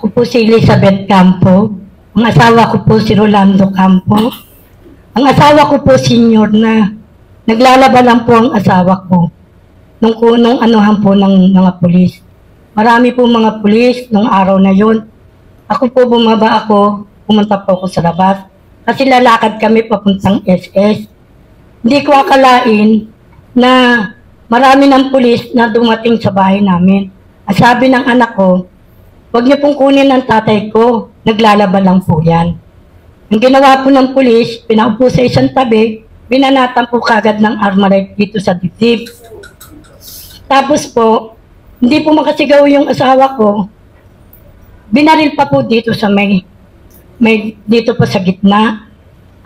Ako po si Elizabeth Campo. Ang asawa ko po si Rolando Campo. Ang asawa ko po senior na. Naglalaba lang po ang asawa ko. Nung anuhan po ng mga pulis. Marami po mga pulis nung araw na yon. Ako po bumaba ako, pumunta po ako sa labas. Kasi lalakad kami papuntang SS. Hindi ko akalain na marami ng pulis na dumating sa bahay namin. Ang sabi ng anak ko, huwag niyo pong kunin ng tatay ko, naglalaba lang po yan. Ang ginawa po ng pulis, pinaupo sa isang tabi, binanatan po kagad ng armalite dito sa dibdib. Tapos po, hindi po makasigaw yung asawa ko, binaril pa po dito sa may dito po sa gitna.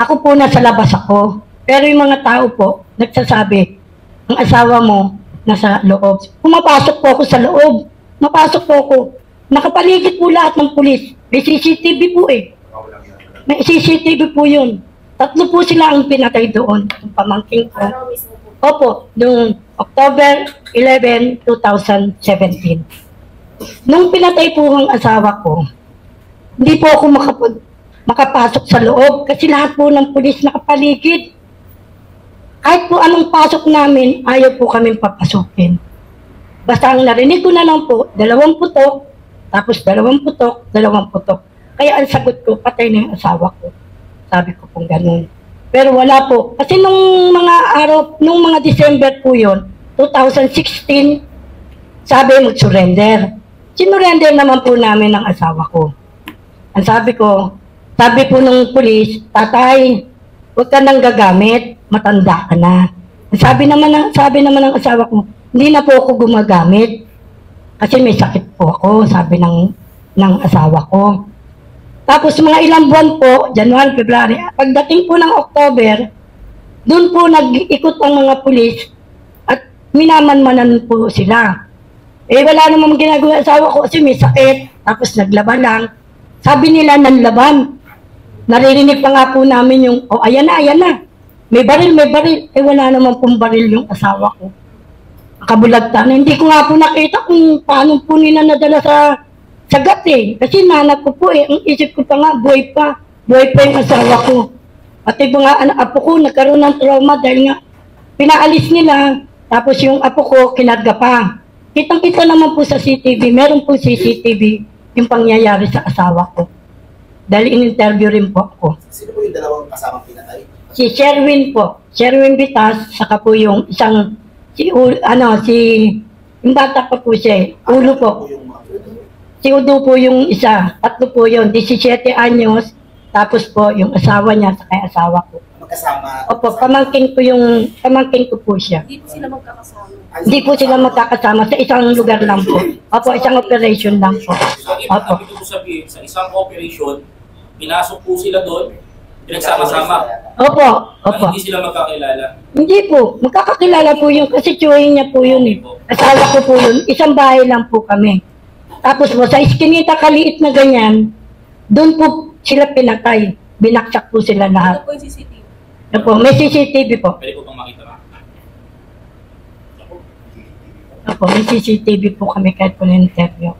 Ako po nasa labas ako, pero yung mga tao po, nagsasabi, ang asawa mo nasa loob. Pumapasok po ako sa loob, mapasok po ako. Nakapaligid po lahat ng pulis. May CCTV po eh. May CCTV po yun. 3 po sila ang pinatay doon. Ang pamangking ko. Opo, noong October 11, 2017. Nung pinatay po ang asawa ko, hindi po ako makapasok sa loob kasi lahat po ng pulis nakapaligid. Kahit po anong pasok namin, ayaw po kami papasukin. Basta ang narinig ko na lang po, 2 putok, tapos 2 putok, 2 putok. Kaya ang sagot ko, patay na yung asawa ko. Sabi ko pong ganun. Pero wala po. Kasi nung mga December po yun, 2016, sabi mag-surrender. Sinurrender naman po namin ng asawa ko. Ang sabi po ng pulis, tatay, huwag ka nang gagamit, matanda ka na. Sabi naman ng asawa ko, hindi na po ako gumagamit kasi may sakit po ako, sabi ng asawa ko. Tapos mga ilang buwan po, January, February, pagdating po ng October, doon po nag-ikot ang mga pulis at minamanmanan po sila. Eh wala namang ginagawa asawa ko kasi may sakit, tapos naglaban lang. Sabi nila nanlaban. Naririnig pa nga po namin yung, oh ayan na. May baril. Eh wala naman pong baril yung asawa ko. Kabulagtan. Hindi ko nga po nakita kung paano po nila nadala sa sagat eh. Kasi nanak ko po eh. Ang isip ko pa nga, buhay pa. Buhay pa yung asawa ko. Pati po nga apo ko nagkaroon ng trauma dahil nga pinaalis nila. Tapos yung apo ko kinarga pa. Kitang-kita naman po sa CCTV. Meron po CCTV yung pangyayari sa asawa ko. Dahil in-interview rin po ako. Sino po yung 2 kasamang pinatay? Si Sherwin po. Sherwin Bitas, saka po yung isang yung bata pa po siya eh. Ulo po. Si Udo po yung isa. 3 po yun. 17 anyos. Tapos po yung asawa niya saka yung asawa ko. Magkasama? Opo, pamangkin ko po siya. Hindi po sila magkakasama? Hindi po sila magkakasama. Sa isang lugar lang po. Opo, isang operation lang po. Opo. Ang ibig ko sabihin, sa isang operation, pinasok po sila doon, pinagsama-sama. Opo. Hindi sila magkakilala. Hindi po. Magkakakilala po yung kasi tsuhin niya po yun eh. Asawa ko po yun. Isang bahay lang po kami. Tapos po, sa iskinita kaliit na ganyan, doon po sila pinatay. Binaksak po sila lahat. Ano po yung CCTV? Opo, may CCTV po. Pwede po bang makita ba? Opo, may CCTV po kami kahit po na interview.